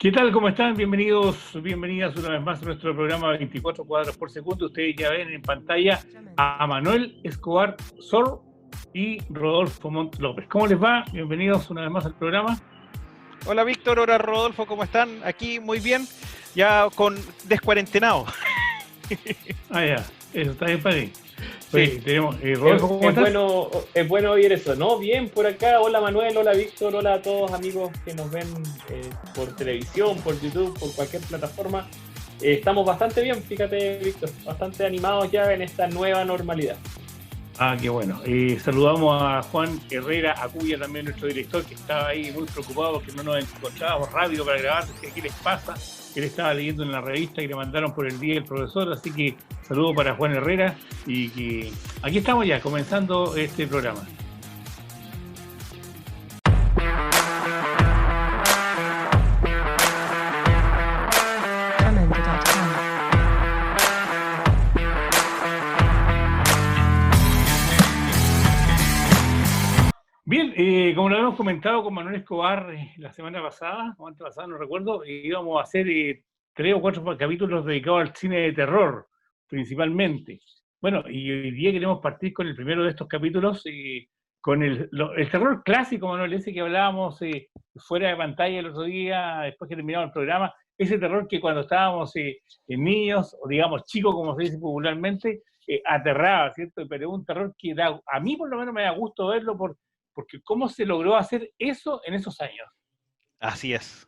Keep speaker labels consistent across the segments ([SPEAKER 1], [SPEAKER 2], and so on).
[SPEAKER 1] ¿Qué tal? ¿Cómo están? Bienvenidos, bienvenidas una vez más a nuestro programa 24 cuadros por segundo. Ustedes ya ven en pantalla a Manuel Escobar Sor y Rodolfo Montt López. ¿Cómo les va? Bienvenidos una vez más al programa.
[SPEAKER 2] Hola Víctor, hola Rodolfo, ¿cómo están? Aquí muy bien, ya con descuarentenado.
[SPEAKER 1] Ya, eso está bien para ti.
[SPEAKER 3] Sí.
[SPEAKER 1] Oye, tenemos, Rodolfo, ¿cómo estás?
[SPEAKER 3] Es bueno oír eso, ¿no? Bien, por acá. Hola Manuel, hola Víctor, hola a todos amigos que nos ven por televisión, por YouTube, por cualquier plataforma. Estamos bastante bien, fíjate Víctor, bastante animados ya en esta nueva normalidad.
[SPEAKER 1] Qué bueno. Saludamos a Juan Herrera Acuya, también nuestro director, que estaba ahí muy preocupado porque no nos encontrábamos rápido para grabar. ¿Qué les pasa? Él estaba leyendo en la revista que le mandaron por el día del profesor, así que saludo para Juan Herrera y que aquí estamos ya comenzando este programa. Bien, como lo habíamos comentado con Manuel Escobar la semana pasada, o antepasada, no recuerdo, íbamos a hacer 3 o 4 capítulos dedicados al cine de terror, principalmente. Bueno, y hoy día queremos partir con el primero de estos capítulos, con el terror clásico, Manuel, ese que hablábamos fuera de pantalla el otro día, después que terminamos el programa, ese terror que cuando estábamos niños, o digamos chicos, como se dice popularmente, aterraba, ¿cierto? Pero es un terror que a mí por lo menos me da gusto verlo porque cómo se logró hacer eso en esos años.
[SPEAKER 2] Así es.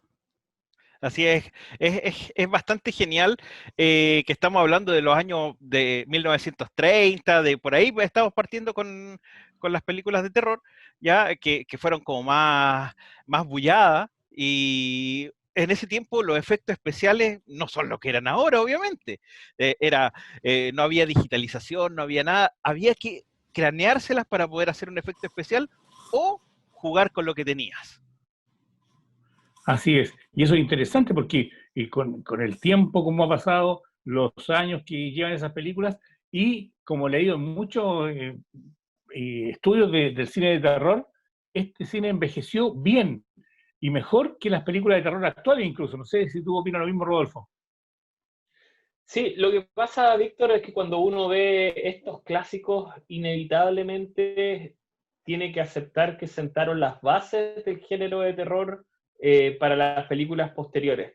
[SPEAKER 2] Así es bastante genial que estamos hablando de los años de 1930, de por ahí estamos partiendo con las películas de terror, ya que fueron como más bulladas, y en ese tiempo los efectos especiales no son lo que eran ahora, obviamente. No había digitalización, no había nada, había que craneárselas para poder hacer un efecto especial o jugar con lo que tenías.
[SPEAKER 1] Así es, y eso es interesante porque con el tiempo, como ha pasado, los años que llevan esas películas, y como he leído en muchos estudios del cine de terror, este cine envejeció bien y mejor que las películas de terror actuales incluso. No sé si tú opinas lo mismo, Rodolfo.
[SPEAKER 3] Sí, lo que pasa, Víctor, es que cuando uno ve estos clásicos, inevitablemente tiene que aceptar que sentaron las bases del género de terror para las películas posteriores.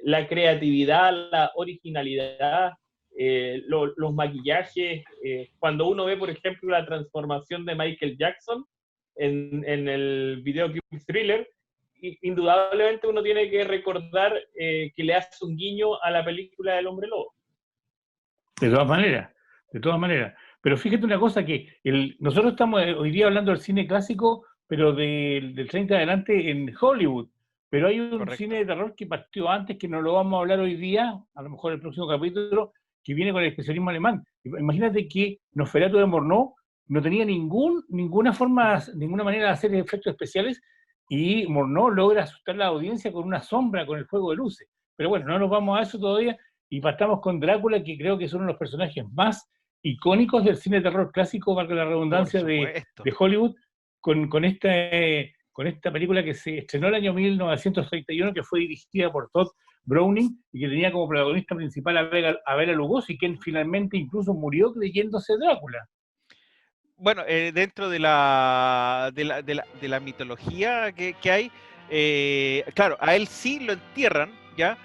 [SPEAKER 3] La creatividad, la originalidad, los maquillajes. Cuando uno ve, por ejemplo, la transformación de Michael Jackson en el video Thriller, indudablemente uno tiene que recordar que le hace un guiño a la película del Hombre Lobo.
[SPEAKER 1] De todas maneras, de todas maneras. Pero fíjate una cosa, que nosotros estamos hoy día hablando del cine clásico, pero del 30 adelante en Hollywood. Pero hay un
[SPEAKER 2] Correcto.
[SPEAKER 1] cine de terror que partió antes, que no lo vamos a hablar hoy día, a lo mejor el próximo capítulo, que viene con el expresionismo alemán. Imagínate que Nosferatu de Murnau no tenía ninguna manera de hacer efectos especiales, y Murnau logra asustar a la audiencia con una sombra, con el juego de luces. Pero bueno, no nos vamos a eso todavía, y partamos con Drácula, que creo que es uno de los personajes más icónicos del cine de terror clásico, valga la redundancia, de Hollywood, con esta película que se estrenó el año 1931, que fue dirigida por Todd Browning y que tenía como protagonista principal a Bela Lugosi, quien finalmente incluso murió creyéndose Drácula.
[SPEAKER 2] Bueno, dentro de la mitología que hay, claro, a él sí lo entierran, ¿ya?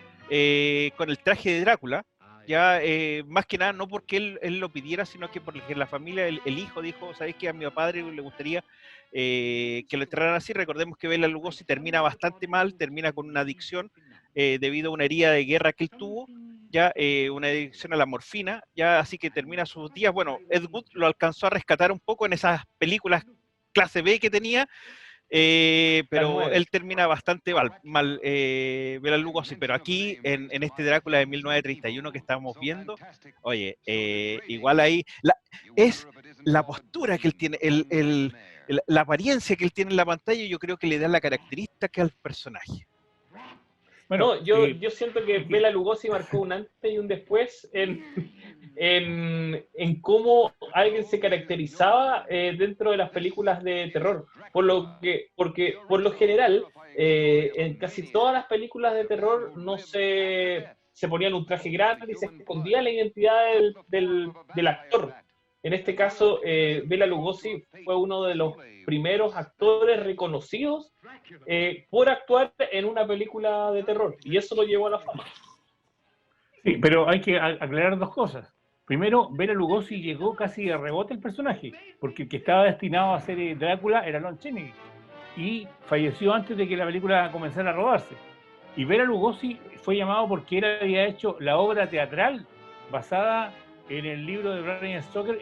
[SPEAKER 2] Con el traje de Drácula, ya, más que nada no porque él lo pidiera, sino que porque la familia, el hijo dijo, ¿sabéis que a mi padre le gustaría que lo enterraran así? Recordemos que Bela Lugosi termina bastante mal, termina con una adicción debido a una herida de guerra que él tuvo, ya una adicción a la morfina, ya, así que termina sus días. Bueno, Ed Wood lo alcanzó a rescatar un poco en esas películas clase B que tenía, pero él termina bastante mal, Bela Lugosi. Pero aquí, en este Drácula de 1931 que estamos viendo, oye, igual ahí, es la postura que él tiene, la apariencia que él tiene en la pantalla, yo creo que le da la característica al personaje.
[SPEAKER 3] Bueno, no, yo siento que Bela Lugosi marcó un antes y un después en en cómo alguien se caracterizaba dentro de las películas de terror. Porque por lo general, en casi todas las películas de terror no se ponían un traje grande y se escondía la identidad del actor. En este caso, Bela Lugosi fue uno de los primeros actores reconocidos por actuar en una película de terror, y eso lo llevó a la fama.
[SPEAKER 1] Sí, pero hay que aclarar dos cosas. Primero, Bela Lugosi llegó casi de rebote al personaje, porque el que estaba destinado a ser Drácula era Lon Chaney, y falleció antes de que la película comenzara a rodarse. Y Bela Lugosi fue llamado porque él había hecho la obra teatral basada en el libro de Bram Stoker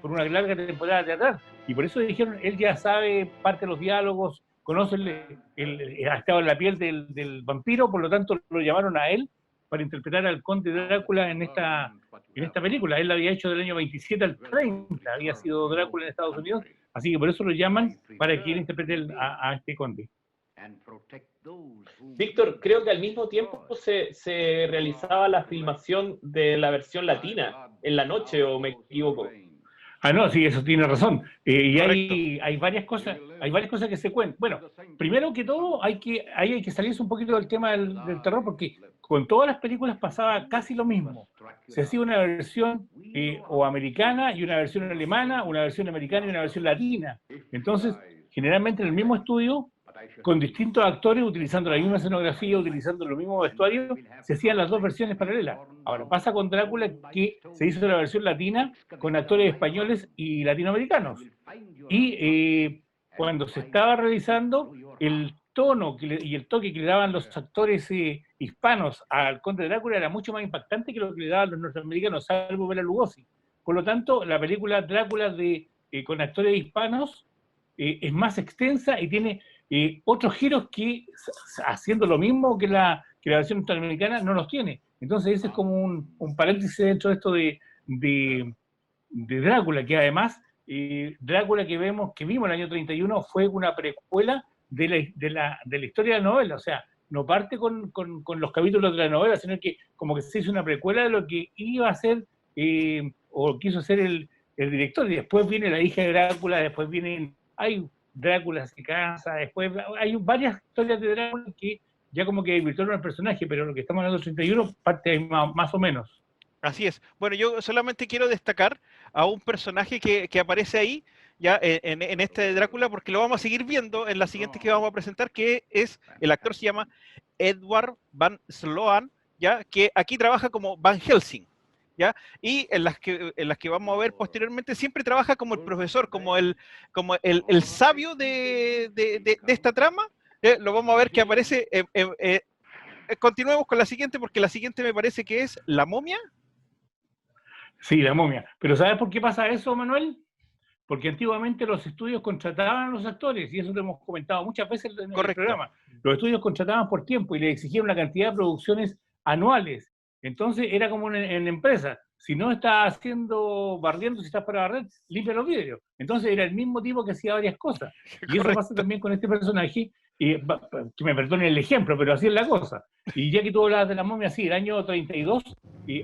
[SPEAKER 1] por una larga temporada teatral. Y por eso dijeron, él ya sabe parte de los diálogos, conoce, ha estado en la piel del vampiro, por lo tanto lo llamaron a él para interpretar al conde Drácula en esta película. Él la había hecho del año 27 al 30, había sido Drácula en Estados Unidos, así que por eso lo llaman para que él interprete a este conde.
[SPEAKER 3] Víctor, creo que al mismo tiempo se realizaba la filmación de la versión latina en la noche, ¿o me equivoco?
[SPEAKER 1] No, sí, eso tiene razón. Y hay varias cosas que se cuentan. Bueno, primero que todo, hay que salirse un poquito del tema del terror, porque con todas las películas pasaba casi lo mismo. Se hacía una versión o americana y una versión alemana, una versión americana y una versión latina. Entonces, generalmente en el mismo estudio, con distintos actores, utilizando la misma escenografía, utilizando los mismos vestuarios, se hacían las dos versiones paralelas. Ahora, pasa con Drácula que se hizo la versión latina con actores españoles y latinoamericanos. Y cuando se estaba realizando, el tono y el toque que le daban los actores hispanos al conde Drácula era mucho más impactante que lo que le daban los norteamericanos, salvo Bela Lugosi. Por lo tanto, la película Drácula con actores hispanos es más extensa y tiene otros giros que, haciendo lo mismo que la versión norteamericana, no los tiene. Entonces ese es como un paréntesis dentro de esto de Drácula, que además Drácula que vimos en el año 31 fue una precuela de la historia de la novela. O sea, no parte con los capítulos de la novela, sino que como que se hizo una precuela de lo que iba a ser o quiso hacer el director. Y después viene la hija de Drácula, después hay Drácula se casa, después hay varias historias de Drácula que ya como que virtuaron al personaje, pero lo que estamos hablando del 31 parte ahí más o menos.
[SPEAKER 2] Así es. Bueno, yo solamente quiero destacar a un personaje que aparece ahí, ya en este de Drácula, porque lo vamos a seguir viendo en la siguiente que vamos a presentar, que es, el actor se llama Edward Van Sloan, ya, que aquí trabaja como Van Helsing, ¿ya? Y en las que vamos a ver posteriormente siempre trabaja como el profesor, como el sabio de esta trama. Lo vamos a ver que aparece. Continuemos con la siguiente, porque la siguiente me parece que es La Momia.
[SPEAKER 1] Sí, La Momia. Pero ¿sabes por qué pasa eso, Manuel? Porque antiguamente los estudios contrataban a los actores, y eso lo hemos comentado muchas veces en el programa. Los estudios contrataban por tiempo y le exigían una cantidad de producciones anuales. Entonces era como en empresa. Si no estás barriendo, si estás para barrer, limpia los vidrios. Entonces era el mismo tipo que hacía varias cosas. Y eso pasa también con este personaje, que me perdonen el ejemplo, pero así es la cosa. Y ya que tú hablabas de La Momia, sí, el año 32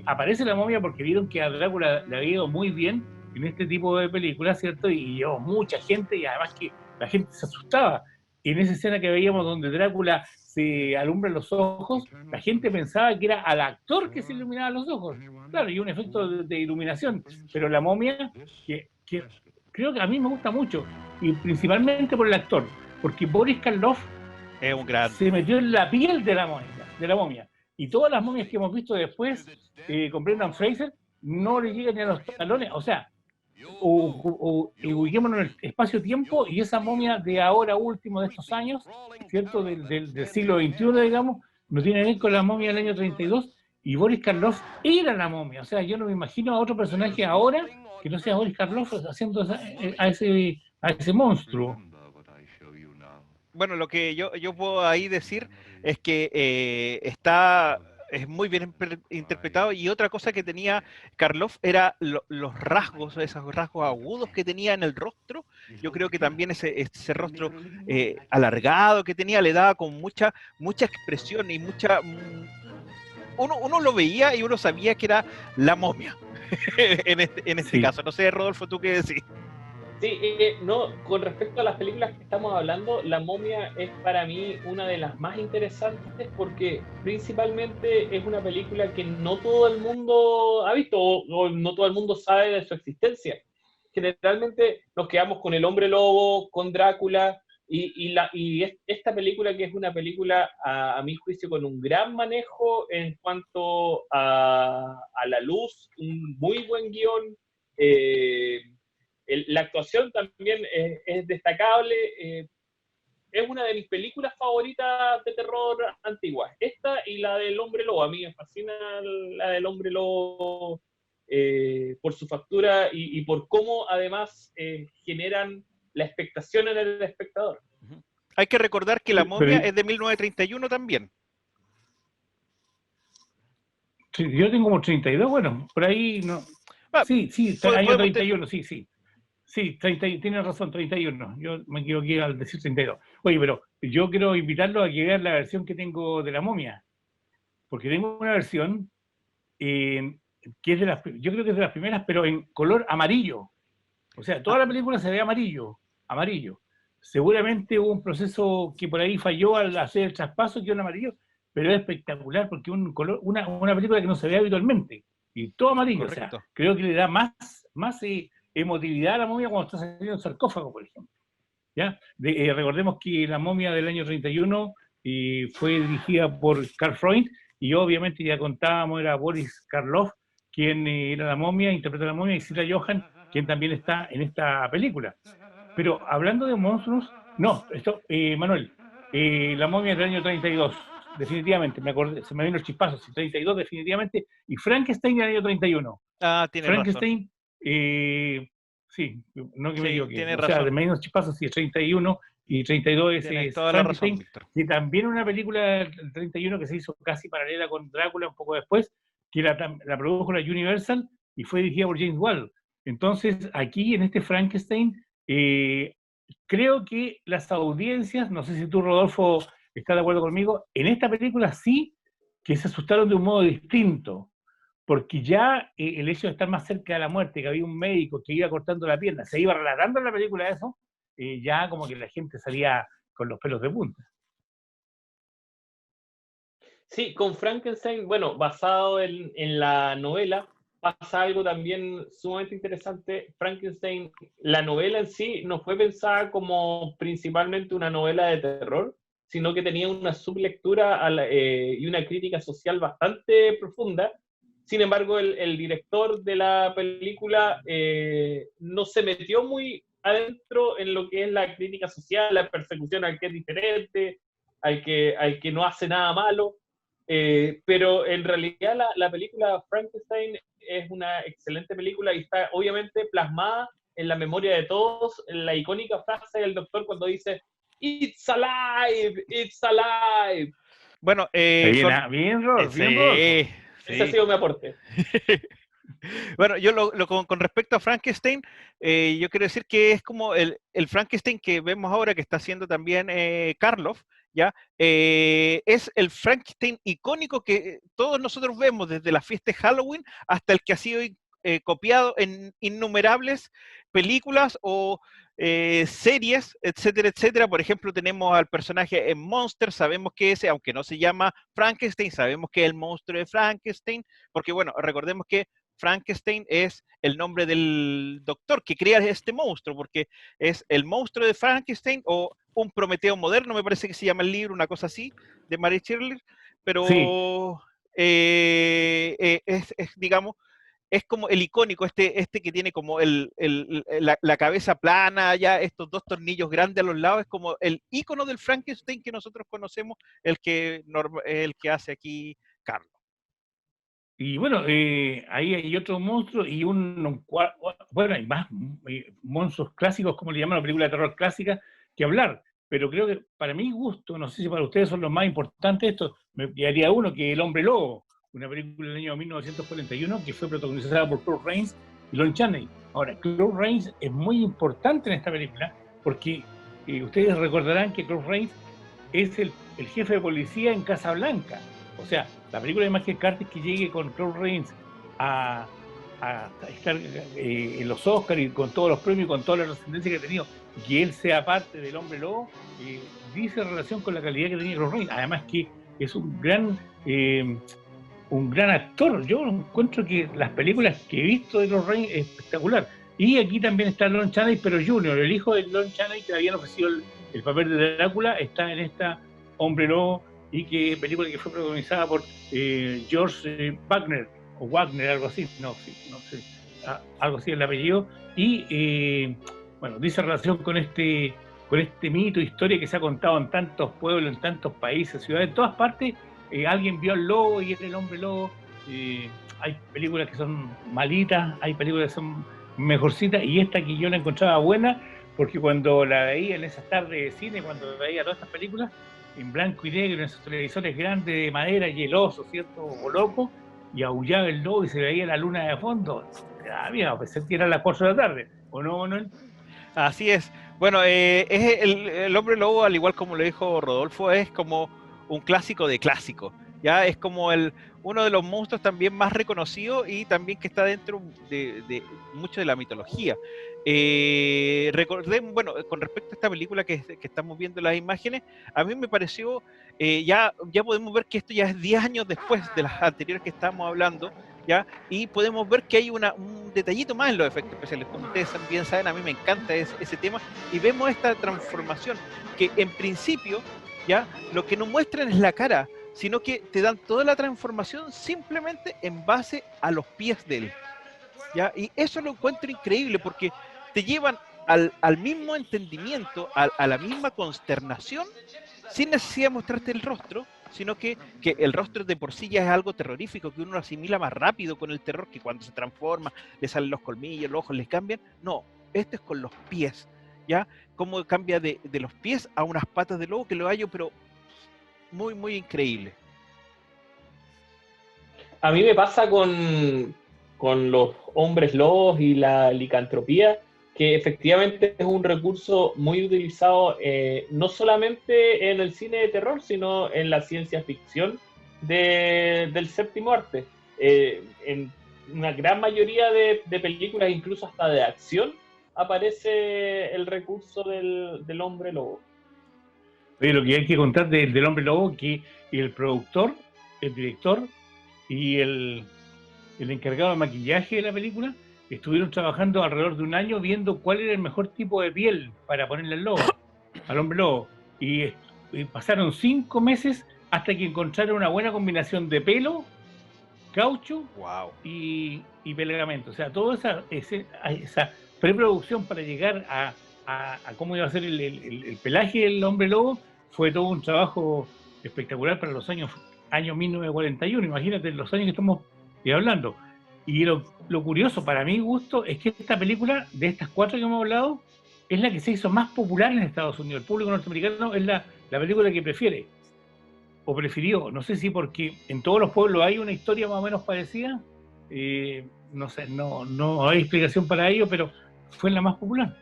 [SPEAKER 1] aparece La Momia porque vieron que a Drácula le había ido muy bien en este tipo de películas, ¿cierto? Y llevó mucha gente, y además que la gente se asustaba. En esa escena que veíamos donde Drácula se alumbra los ojos, la gente pensaba que era al actor que se iluminaba los ojos. Claro, y un efecto de iluminación. Pero La Momia, que creo que a mí me gusta mucho, y principalmente por el actor, porque Boris Karloff
[SPEAKER 2] es un gran...
[SPEAKER 1] se metió en la piel de la momia. Y todas las momias que hemos visto después con Brendan Fraser no le llegan ni a los talones. O sea, ubiquémonos en el espacio-tiempo, y esa momia de ahora último de estos años, ¿cierto? Del siglo XXI, digamos, no tiene que ver con la momia del año 32, y Boris Karloff era la momia. O sea, yo no me imagino a otro personaje ahora que no sea Boris Karloff haciendo a ese monstruo.
[SPEAKER 2] Bueno, lo que yo puedo ahí decir es que es muy bien interpretado, y otra cosa que tenía Karloff era los rasgos, esos rasgos agudos que tenía en el rostro. Yo creo que también ese rostro alargado que tenía le daba con mucha expresión y uno lo veía y uno sabía que era la momia. en este
[SPEAKER 1] Sí.
[SPEAKER 2] caso. No sé, Rodolfo, ¿tú qué decís?
[SPEAKER 3] Sí, no, con respecto a las películas que estamos hablando, La Momia es para mí una de las más interesantes porque principalmente es una película que no todo el mundo ha visto o no todo el mundo sabe de su existencia. Generalmente nos quedamos con El Hombre Lobo, con Drácula esta película que es una película a mi juicio con un gran manejo en cuanto a la luz, un muy buen guión. eh, la actuación también es destacable. Es una de mis películas favoritas de terror antiguas. Esta y la del Hombre Lobo. A mí me fascina la del Hombre Lobo por su factura y por cómo además generan la expectación en el espectador.
[SPEAKER 2] Hay que recordar que La
[SPEAKER 1] Pero
[SPEAKER 2] Momia es de 1931 también.
[SPEAKER 1] sí, yo tengo como 32, bueno, por ahí no.
[SPEAKER 2] Ah,
[SPEAKER 1] Sí, año
[SPEAKER 2] podemos
[SPEAKER 1] 31, sí. Sí, 30, tienes razón, 31. Yo me equivoqué al decir 32. Oye, pero yo quiero invitarlos a que vean la versión que tengo de La Momia, porque tengo una versión eh, que es yo creo que es de las primeras, pero en color amarillo. O sea, toda la película se ve amarillo. Seguramente hubo un proceso que por ahí falló al hacer el traspaso, que es un amarillo, pero es espectacular porque una película que no se ve habitualmente. Y todo amarillo, o sea,
[SPEAKER 2] correcto.
[SPEAKER 1] creo que le da más emotividad a la momia cuando está saliendo el sarcófago, por ejemplo. ¿Ya? Recordemos que La Momia del año 31 fue dirigida por Karl Freund y obviamente ya contábamos, era Boris Karloff quien era la momia, interpreta la momia, y Cilla Johan, quien también está en esta película. Pero hablando de monstruos, no, Manuel, La Momia del año 32, definitivamente, me acordé, se me vino el chispazo, 32 definitivamente, y Frankenstein del año 31.
[SPEAKER 2] Ah, tienes razón.
[SPEAKER 1] Frankenstein, sí, no que me
[SPEAKER 2] Sí,
[SPEAKER 1] equivoqué,
[SPEAKER 2] tienes
[SPEAKER 1] o sea, de
[SPEAKER 2] razón.
[SPEAKER 1] menos chispazos, sí, es 31 y 32
[SPEAKER 2] Tienes
[SPEAKER 1] es
[SPEAKER 2] toda la razón,
[SPEAKER 1] Frankenstein,
[SPEAKER 2] Víctor.
[SPEAKER 1] que también una película del 31 que se hizo casi paralela con Drácula un poco después, que la produjo la Universal y fue dirigida por James Whale. Entonces, aquí en este Frankenstein, creo que las audiencias, no sé si tú, Rodolfo, estás de acuerdo conmigo, en esta película sí que se asustaron de un modo distinto, porque ya el hecho de estar más cerca de la muerte, que había un médico que iba cortando la pierna, se iba relatando en la película eso, ya como que la gente salía con los pelos de punta.
[SPEAKER 3] Sí, con Frankenstein, bueno, basado en la novela, pasa algo también sumamente interesante. Frankenstein, la novela en sí no fue pensada como principalmente una novela de terror, sino que tenía una sublectura y una crítica social bastante profunda. Sin embargo, el director de la película no se metió muy adentro en lo que es la crítica social, la persecución al que es diferente, al que no hace nada malo. Pero en realidad la película Frankenstein es una excelente película y está obviamente plasmada en la memoria de todos la icónica frase del doctor cuando dice "It's alive, it's alive".
[SPEAKER 2] Bueno,
[SPEAKER 1] Bien, Rodolfo.
[SPEAKER 2] sí,
[SPEAKER 3] Ese ha
[SPEAKER 2] sí.
[SPEAKER 3] sido mi aporte.
[SPEAKER 2] Bueno, yo con respecto a Frankenstein, yo quiero decir que es como el Frankenstein que vemos ahora, que está haciendo también Karloff, ¿ya? Es el Frankenstein icónico que todos nosotros vemos desde la fiesta de Halloween hasta el que ha sido copiado en innumerables películas o series, etcétera, etcétera. Por ejemplo, tenemos al personaje en Monster, sabemos que ese, aunque no se llama Frankenstein, sabemos que es el monstruo de Frankenstein, porque bueno, recordemos que Frankenstein es el nombre del doctor que crea este monstruo, porque es el monstruo de Frankenstein o un Prometeo moderno, me parece que se llama el libro, una cosa así, de Mary Shelley,
[SPEAKER 1] Sí,
[SPEAKER 2] pero digamos, es como el icónico, este que tiene como la cabeza plana, ya estos dos tornillos grandes a los lados, es como el icono del Frankenstein que nosotros conocemos, el que hace aquí Carlos.
[SPEAKER 1] y bueno, ahí hay otro monstruo y bueno, hay más monstruos clásicos, como le llaman la película de terror clásica, que hablar. Pero creo que para mi gusto, no sé si para ustedes son los más importantes, esto me quedaría uno, que El Hombre Lobo, una película del año 1941 que fue protagonizada por Claude Rains y Lon Chaney. Ahora, Claude Rains es muy importante en esta película porque ustedes recordarán que Claude Rains es el jefe de policía en Casablanca. O sea, la película de Michael Curtis que llegue con Claude Rains a a estar en los Oscars y con todos los premios, con toda la trascendencia que ha tenido, que él sea parte del Hombre Lobo, dice relación con la calidad que tenía Ryan Reynolds. Además que es un gran actor. Yo encuentro que las películas que he visto de Lon Chaney es espectacular. Y aquí también está Lon Chaney, pero Junior, el hijo de Lon Chaney, que habían ofrecido el papel de Drácula, está en esta Hombre Lobo, y que película que fue protagonizada por George Wagner, o Wagner, algo así, no sé, algo así el apellido. Y bueno, dice relación con este mito, historia que se ha contado en tantos pueblos, en tantos países, ciudades, en todas partes. Alguien vio al lobo y era el Hombre Lobo. Hay películas que son malitas, hay películas que son mejorcitas, y esta que yo la encontraba buena, porque cuando la veía en esas tardes de cine, cuando veía todas estas películas en blanco y negro, en esos televisores grandes de madera, hielosos, ¿cierto? O loco, y aullaba el lobo y se veía la luna de fondo. Mira, pensé que era las 4 de la tarde, ¿o no, Manuel?
[SPEAKER 2] Así es. Bueno, es el Hombre Lobo, al igual como lo dijo Rodolfo, es como un clásico de clásicos. Ya es como uno de los monstruos también más reconocidos y también que está dentro de mucho de la mitología. Recordé, bueno, con respecto a esta película que estamos viendo las imágenes, a mí me pareció, ya podemos ver que esto ya es 10 años después de las anteriores que estábamos hablando, ¿ya? Y podemos ver que hay un detallito más en los efectos especiales. Como ustedes bien saben, a mí me encanta ese tema, y vemos esta transformación que en principio, ¿ya? Lo que no muestran es la cara, sino que te dan toda la transformación simplemente en base a los pies de él, ¿ya? Y eso lo encuentro increíble porque te llevan al mismo entendimiento, a la misma consternación, sin necesidad de mostrarte el rostro, sino que el rostro de por sí ya es algo terrorífico, que uno lo asimila más rápido con el terror, que cuando se transforma, le salen los colmillos, los ojos les cambian. No, esto es con los pies, ¿ya? Cómo cambia de los pies a unas patas de lobo, que lo hallo, pero muy, muy increíble.
[SPEAKER 3] A mí me pasa con los hombres lobos y la licantropía, que efectivamente es un recurso muy utilizado no solamente en el cine de terror, sino en la ciencia ficción del séptimo arte. En una gran mayoría de películas, incluso hasta de acción, aparece el recurso del hombre lobo.
[SPEAKER 1] Oye, lo que hay que contar del Hombre Lobo, que el productor, el director y el encargado de maquillaje de la película estuvieron trabajando alrededor de un año viendo cuál era el mejor tipo de piel para ponerle al lobo, al Hombre Lobo. Y pasaron 5 meses hasta que encontraron una buena combinación de pelo, caucho,
[SPEAKER 2] wow,
[SPEAKER 1] y pegamento. O sea, toda esa preproducción para llegar a cómo iba a ser el pelaje del Hombre Lobo fue todo un trabajo espectacular para los años 1941. Imagínate los años que estamos hablando. Y lo curioso, para mi gusto, es que esta película, de estas 4 que hemos hablado, es la que se hizo más popular en Estados Unidos. El público norteamericano es la película que prefiere, o prefirió. No sé si porque en todos los pueblos hay una historia más o menos parecida. No sé, no hay explicación para ello, pero fue la más popular.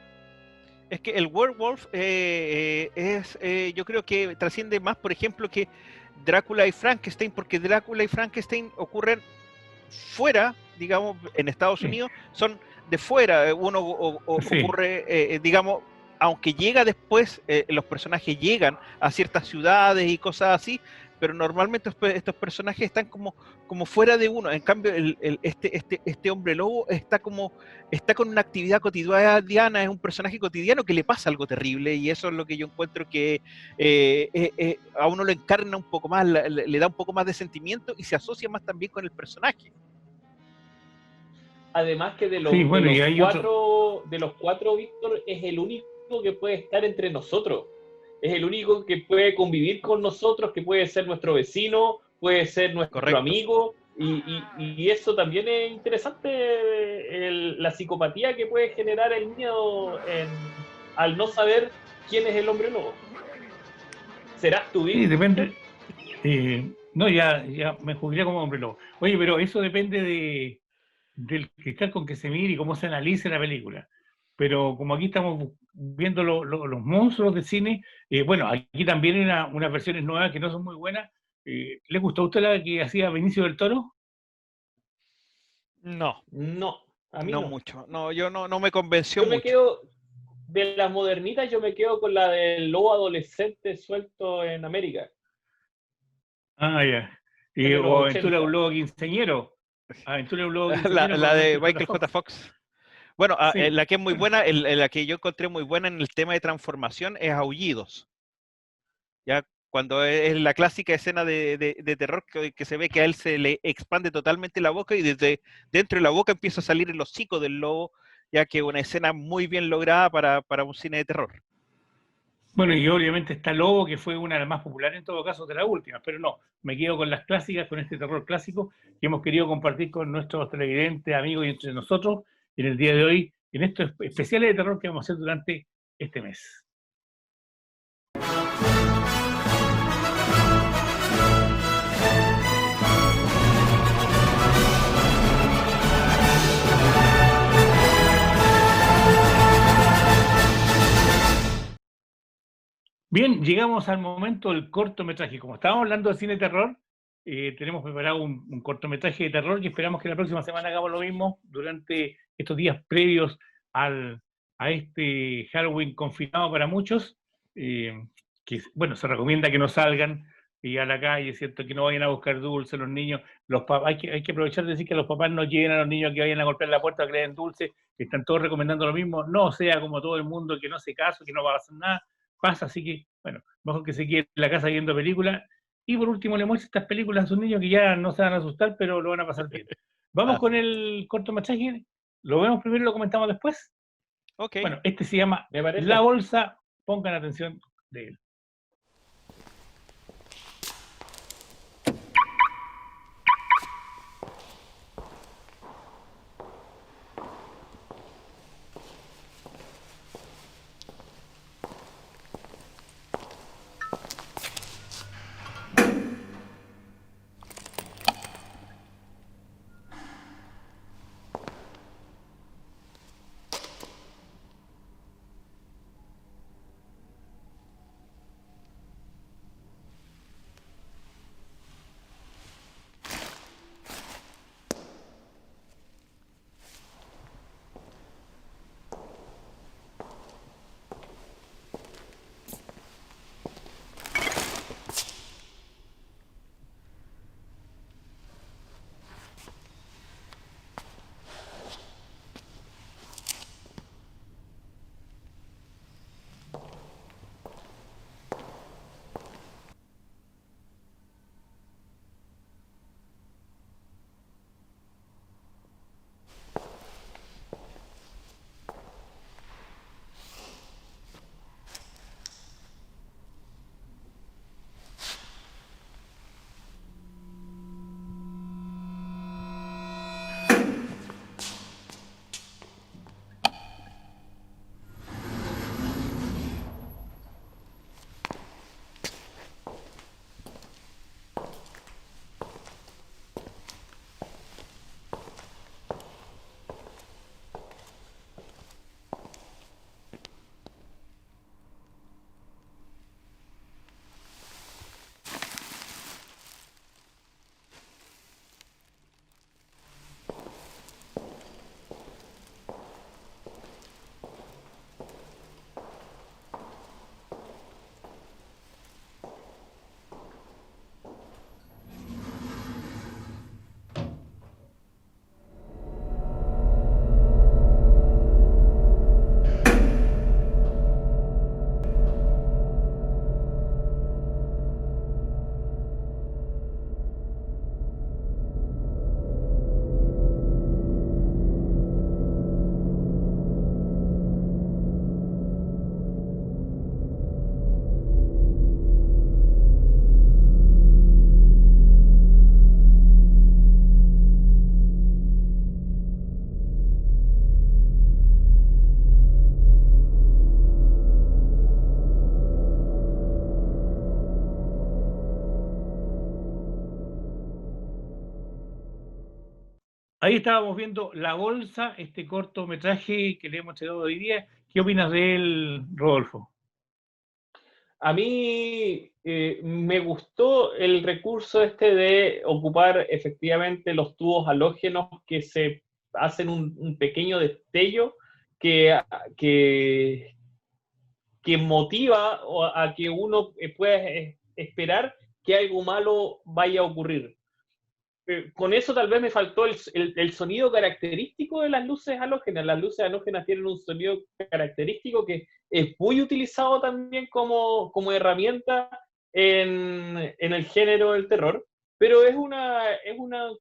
[SPEAKER 2] Es que el werewolf yo creo que trasciende más, por ejemplo, que Drácula y Frankenstein, porque Drácula y Frankenstein ocurren fuera, digamos, en Estados Unidos, son de fuera. Uno
[SPEAKER 1] Sí.
[SPEAKER 2] ocurre, digamos, aunque llega después, los personajes llegan a ciertas ciudades y cosas así, pero normalmente estos personajes están como fuera de uno. En cambio, este hombre lobo está con una actividad cotidiana, es un personaje cotidiano que le pasa algo terrible, y eso es lo que yo encuentro que a uno lo encarna un poco más, le da un poco más de sentimiento y se asocia más también con el personaje.
[SPEAKER 3] Además que de los cuatro, Víctor es el único que puede estar entre nosotros. Es el único que puede convivir con nosotros, que puede ser nuestro vecino, puede ser nuestro
[SPEAKER 2] Correcto.
[SPEAKER 3] amigo, y eso también es interesante, la psicopatía que puede generar el miedo al no saber quién es el hombre lobo. ¿Serás tú, Víctor?
[SPEAKER 1] Sí, depende. No, ya me jubilé como Hombre Lobo. Oye, pero eso depende del cristal con que se mire y cómo se analice la película. Pero como aquí estamos viendo los monstruos de cine, bueno, aquí también hay unas versiones nuevas que no son muy buenas. ¿Le gustó a usted la que hacía Benicio del Toro?
[SPEAKER 2] No,
[SPEAKER 3] No, a mí
[SPEAKER 2] no
[SPEAKER 3] no.
[SPEAKER 2] mucho. No, yo no me convenció
[SPEAKER 3] Yo me
[SPEAKER 2] mucho.
[SPEAKER 3] quedo, de las modernitas, yo me quedo con la del lobo adolescente suelto en América,
[SPEAKER 1] Ah, ya.
[SPEAKER 3] es de los
[SPEAKER 1] O Aventura de un
[SPEAKER 3] 80.
[SPEAKER 1] lobo quinceañero. Aventura de un lobo
[SPEAKER 2] La,
[SPEAKER 1] quinceañero
[SPEAKER 2] la
[SPEAKER 1] con
[SPEAKER 2] de
[SPEAKER 1] Michael J.
[SPEAKER 2] Michael J.
[SPEAKER 1] Fox.
[SPEAKER 2] Fox. Bueno,
[SPEAKER 1] Sí,
[SPEAKER 2] la que es muy
[SPEAKER 1] bueno.
[SPEAKER 2] buena, la que yo encontré muy buena en el tema de transformación es Aullidos. Ya cuando es la clásica escena de terror que se ve que a él se le expande totalmente la boca y desde dentro de la boca empieza a salir el hocico del lobo, ya que es una escena muy bien lograda para un cine de terror.
[SPEAKER 1] Bueno, y obviamente está Lobo, que fue una de las más populares en todo caso de las últimas, pero no, me quedo con las clásicas, con este terror clásico que hemos querido compartir con nuestros televidentes, amigos y entre nosotros en el día de hoy, en estos especiales de terror que vamos a hacer durante este mes. Bien, llegamos al momento del cortometraje. Como estábamos hablando de cine de terror, tenemos preparado un cortometraje de terror y esperamos que la próxima semana hagamos lo mismo durante estos días previos al, a este Halloween confinado para muchos. eh, que, bueno, se recomienda que no salgan a la calle, ¿cierto? Que no vayan a buscar dulces los niños. Hay que aprovechar de decir que los papás no lleven a los niños que vayan a golpear la puerta a que le den dulces, que están todos recomendando lo mismo. No sea como todo el mundo, que no hace caso, que no va a hacer nada pasa, así que, bueno, mejor que se quede en la casa viendo películas. Y por último, le muestre estas películas a sus niños que ya no se van a asustar, pero lo van a pasar bien. Vamos con
[SPEAKER 2] Así.
[SPEAKER 1] el cortometraje. ¿Lo vemos primero y lo comentamos después?
[SPEAKER 2] Ok.
[SPEAKER 1] Bueno, este se llama
[SPEAKER 3] Me
[SPEAKER 1] La
[SPEAKER 3] parece.
[SPEAKER 1] Bolsa. Pongan atención de él. Ahí estábamos viendo La Bolsa, este cortometraje que le hemos entregado hoy día. ¿Qué opinas de él, Rodolfo?
[SPEAKER 3] A mí me gustó el recurso este de ocupar efectivamente los tubos halógenos que se hacen un pequeño destello que, que, que motiva a que uno pueda esperar que algo malo vaya a ocurrir. Con eso tal vez me faltó el sonido característico de las luces halógenas. Las luces halógenas tienen un sonido característico que es muy utilizado también como herramienta en el género del terror, pero es una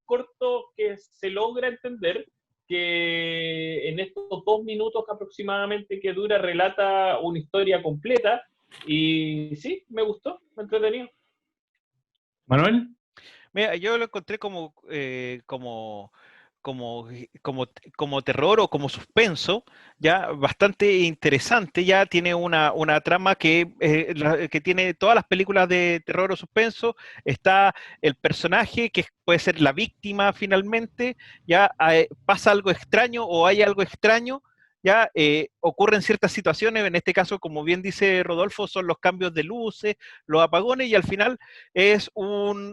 [SPEAKER 3] corto que se logra entender, que en estos 2 minutos aproximadamente que dura relata una historia completa, y sí, me gustó, me entretenido.
[SPEAKER 1] Manuel.
[SPEAKER 2] Mira, yo lo encontré como terror o como suspenso, ya bastante interesante, ya tiene una trama que tiene todas las películas de terror o suspenso, está el personaje que puede ser la víctima finalmente, ya pasa algo extraño o hay algo extraño, ya ocurren ciertas situaciones, en este caso, como bien dice Rodolfo, son los cambios de luces, los apagones, y al final es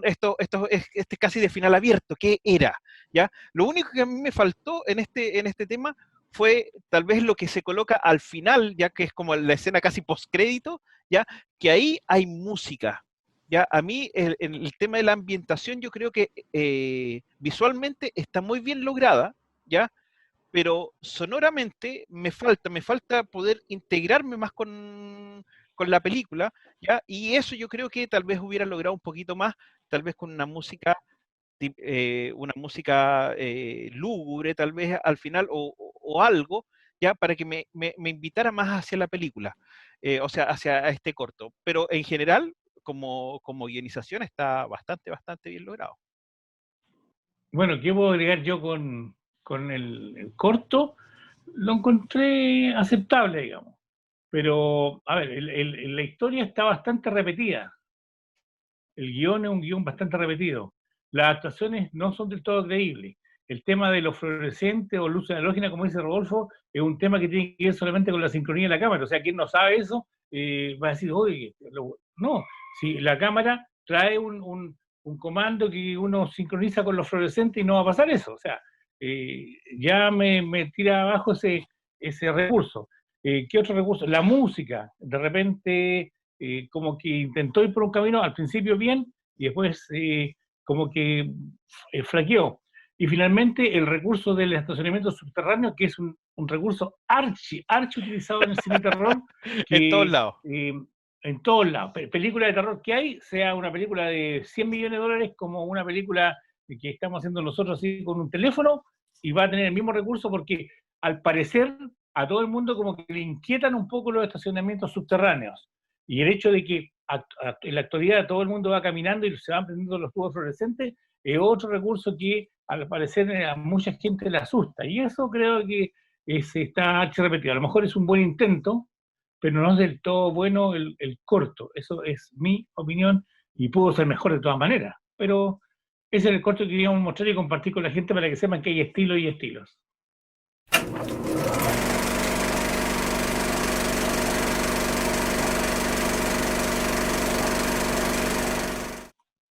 [SPEAKER 2] esto es casi de final abierto, ¿qué era? ¿Ya? Lo único que a mí me faltó en este tema fue tal vez lo que se coloca al final, ya que es como la escena casi postcrédito, ya que ahí hay música. Ya, a mí el tema de la ambientación yo creo que visualmente está muy bien lograda, ya, pero sonoramente me falta poder integrarme más con la película, ¿ya? Y eso yo creo que tal vez hubiera logrado un poquito más, tal vez con una música lúgubre, tal vez al final, o algo, ya, para que me invitara más hacia la película, o sea, hacia este corto. Pero en general, como guionización, está bastante bien logrado.
[SPEAKER 1] Bueno, ¿qué puedo agregar yo con el corto? Lo encontré aceptable, digamos. Pero, a ver, la historia está bastante repetida. El guión es un guión bastante repetido. Las actuaciones no son del todo creíbles. El tema de los fluorescentes o luces halógenas, como dice Rodolfo, es un tema que tiene que ver solamente con la sincronía de la cámara. O sea, quien no sabe eso va a decir, oye, no, si la cámara trae un comando que uno sincroniza con los fluorescentes y no va a pasar eso. O sea, ya me tira abajo ese recurso. ¿Qué otro recurso? La música. De repente como que intentó ir por un camino al principio bien y después como que flaqueó. Y finalmente el recurso del estacionamiento subterráneo, que es un recurso archi utilizado en el cine terror, que,
[SPEAKER 2] En todos lados.
[SPEAKER 1] En todos lados. Película de terror que hay, sea una película de 100 millones de dólares como una película que estamos haciendo nosotros así con un teléfono, y va a tener el mismo recurso porque al parecer a todo el mundo como que le inquietan un poco los estacionamientos subterráneos. Y el hecho de que en la actualidad todo el mundo va caminando y se van prendiendo los tubos fluorescentes es otro recurso que al parecer a mucha gente le asusta. Y eso creo que se está repetido. A lo mejor es un buen intento, pero no es del todo bueno el corto. Eso es mi opinión y pudo ser mejor de todas maneras. Pero ese es el corto que queríamos mostrar y compartir con la gente para que sepan que hay estilos y estilos.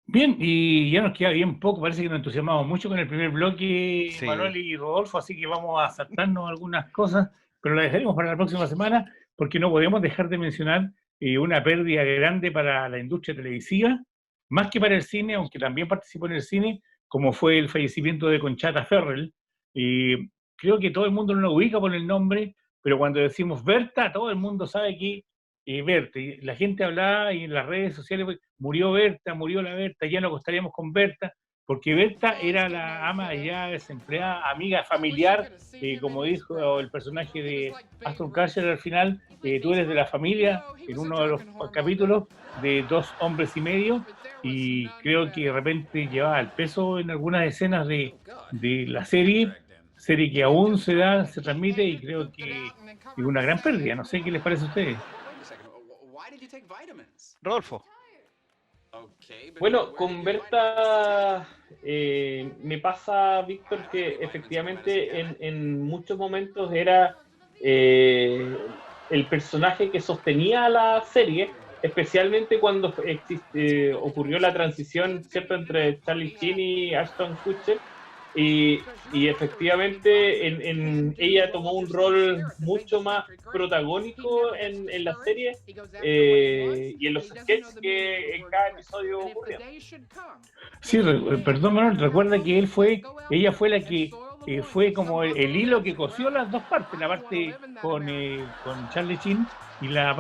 [SPEAKER 1] Bien, y ya nos queda bien poco, parece que nos entusiasmamos mucho con el primer bloque, sí. Manuel y Rodolfo, así que vamos a saltarnos algunas cosas, pero las dejaremos para la próxima semana, porque no podemos dejar de mencionar una pérdida grande para la industria televisiva, más que para el cine, aunque también participó en el cine, como fue el fallecimiento de Conchata Ferrell. Creo que todo el mundo no lo ubica por el nombre, pero cuando decimos Berta, todo el mundo sabe que Berta, y la gente hablaba y en las redes sociales, murió Berta, murió la Berta, ya nos acostaríamos con Berta, porque Berta era la ama ya desempleada, amiga familiar, como dijo el personaje de Aston Kutcher al final, tú eres de la familia, en uno de los capítulos de 2 hombres y medio, y creo que de repente llevaba el peso en algunas escenas de la serie que aún se transmite, y creo que es una gran pérdida. No sé qué les parece a ustedes.
[SPEAKER 2] Rodolfo.
[SPEAKER 3] Bueno, con Berta me pasa, Víctor, que efectivamente en muchos momentos era el personaje que sostenía la serie, especialmente cuando ocurrió la transición, ¿cierto?, entre Charlie Sheen y Ashton Kutcher, y efectivamente ella tomó un rol mucho más protagónico en la serie y en los sketches que en cada episodio ocurrían.
[SPEAKER 1] Sí, perdón, Manuel, recuerda que ella fue la que fue como el hilo que cosió las dos partes, la parte con Charlie Sheen y la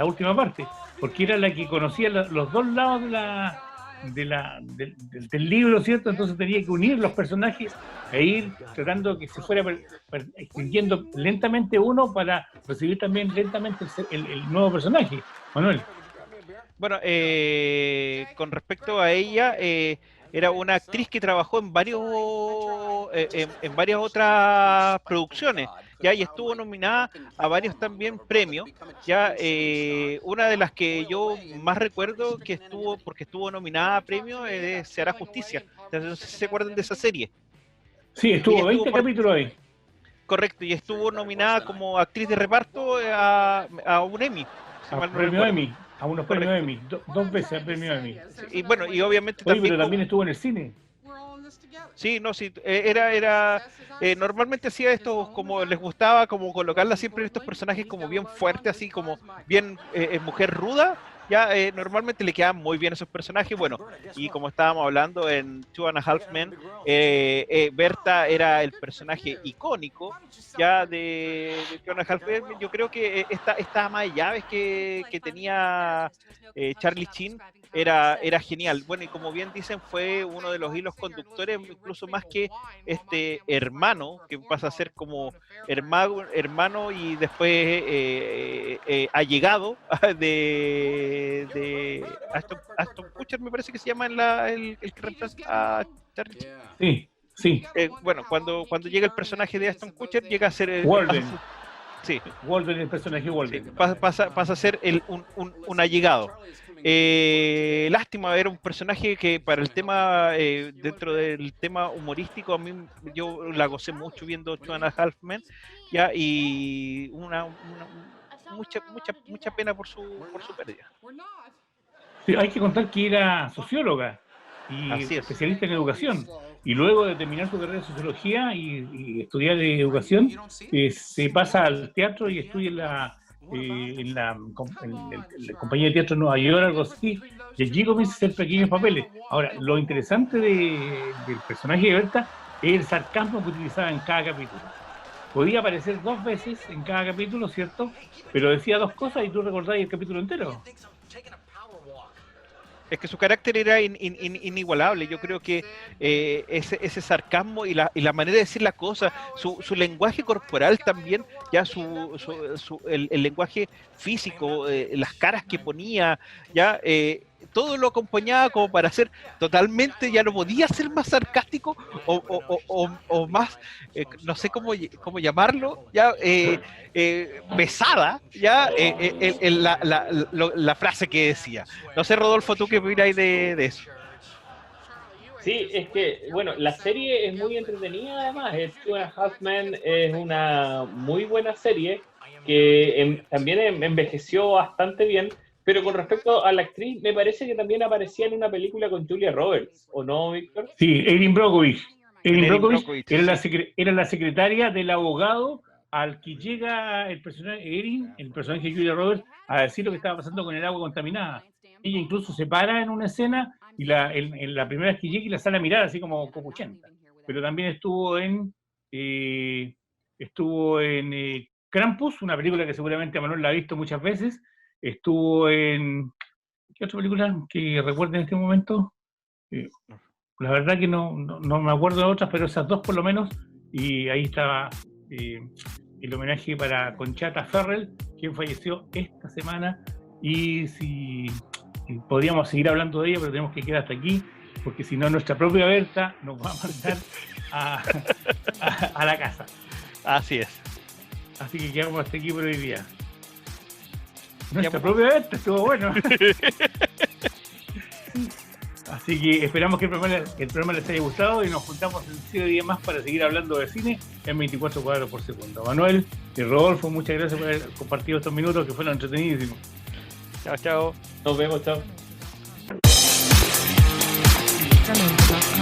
[SPEAKER 1] última parte, porque era la que conocía los dos lados del libro, ¿cierto? Entonces tenía que unir los personajes e ir tratando que se fuera extinguiendo lentamente uno para recibir también lentamente el nuevo personaje. Manuel.
[SPEAKER 2] Bueno, con respecto a ella, era una actriz que trabajó en en varias otras producciones, ya, y estuvo nominada a varios también premios, ya. Una de las que yo más recuerdo porque estuvo nominada a premios, Se hará justicia. No sé si se acuerdan de esa serie.
[SPEAKER 1] Sí, estuvo 20 capítulos ahí.
[SPEAKER 2] Correcto, y estuvo nominada como actriz de reparto a un Emmy.
[SPEAKER 1] Premio Emmy. A unos premios Emmy, dos veces al premio Emmy.
[SPEAKER 2] Y bueno, y obviamente
[SPEAKER 1] también. Pero también estuvo en el cine.
[SPEAKER 2] Sí, no, sí, normalmente hacía esto, como les gustaba, como colocarla siempre en estos personajes como bien fuertes, así como bien mujer ruda. Ya, normalmente le quedan muy bien esos personajes. Bueno, y como estábamos hablando en Two and a Half Men, Berta era el personaje icónico ya de Two and a Half Men. Yo creo que esta ama de llaves que tenía Charlie Sheen era genial. Bueno, y como bien dicen, fue uno de los hilos conductores, incluso más que este hermano, que pasa a ser como hermano y después allegado de Ashton Kutcher, me parece que se llama el que reemplaza a Charlie.
[SPEAKER 1] Sí, sí.
[SPEAKER 2] Bueno, cuando llega el personaje de Ashton Kutcher, llega a ser
[SPEAKER 1] Walden.
[SPEAKER 2] Sí.
[SPEAKER 1] Walden, el personaje Walden.
[SPEAKER 2] Sí, pasa a ser un allegado. Lástima ver un personaje que para el tema, dentro del tema humorístico, a mí yo la gocé mucho viendo Two and a Half Men, ya, y mucha pena por su pérdida.
[SPEAKER 1] Sí, hay que contar que era socióloga y especialista en educación, y luego de terminar su carrera de sociología y estudiar educación, se pasa al teatro y estudia en la compañía de teatro de Nueva York, algo así, y allí comienza a hacer pequeños papeles. Ahora, lo interesante del personaje de Berta es el sarcasmo que utilizaba en cada capítulo. Podía aparecer 2 veces en cada capítulo, ¿cierto? Pero decía 2 cosas y tú recordás el capítulo entero.
[SPEAKER 2] Es que su carácter era inigualable. Yo creo que ese sarcasmo y la manera de decir las cosas, su lenguaje corporal también, ya el lenguaje físico, las caras que ponía, ya todo lo acompañaba como para ser totalmente, ya no podía ser más sarcástico o más, no sé cómo llamarlo, ya pesada, ya la frase que decía. No sé, Rodolfo, ¿tú qué opinas de eso?
[SPEAKER 3] Sí, es que, bueno, la serie es muy entretenida además. Two and a Half Men es una muy buena serie que también envejeció bastante bien, pero con respecto a la actriz, me parece que también aparecía en una película con Julia Roberts, ¿o no, Víctor?
[SPEAKER 1] Sí, Erin Brockovich. Erin Brockovich era la secretaria del abogado al que llega el personaje Erin, el personaje de Julia Roberts, a decir lo que estaba pasando con el agua contaminada. Ella incluso se para en una escena y en la primera vez que llega y la sale a mirar así como 80. Pero también estuvo en Krampus, una película que seguramente Manuel la ha visto muchas veces. Estuvo en... ¿Qué otra película que recuerde en este momento? La verdad que no me acuerdo de otras, pero esas 2 por lo menos. Y ahí estaba el homenaje para Conchata Ferrell, quien falleció esta semana. Y si podríamos seguir hablando de ella, pero tenemos que quedar hasta aquí, porque si no nuestra propia Berta nos va a mandar a la casa.
[SPEAKER 2] Así es.
[SPEAKER 1] Así que quedamos hasta aquí por hoy día. Nuestra propia Berta estuvo bueno. Así que esperamos que el programa les haya gustado y nos juntamos en 7 días más para seguir hablando de cine en 24 cuadros por segundo. Manuel y Rodolfo, muchas gracias por haber compartido estos minutos que fueron entretenidísimos.
[SPEAKER 2] Chao, chao.
[SPEAKER 3] Nos vemos, chao.
[SPEAKER 4] Tremendo.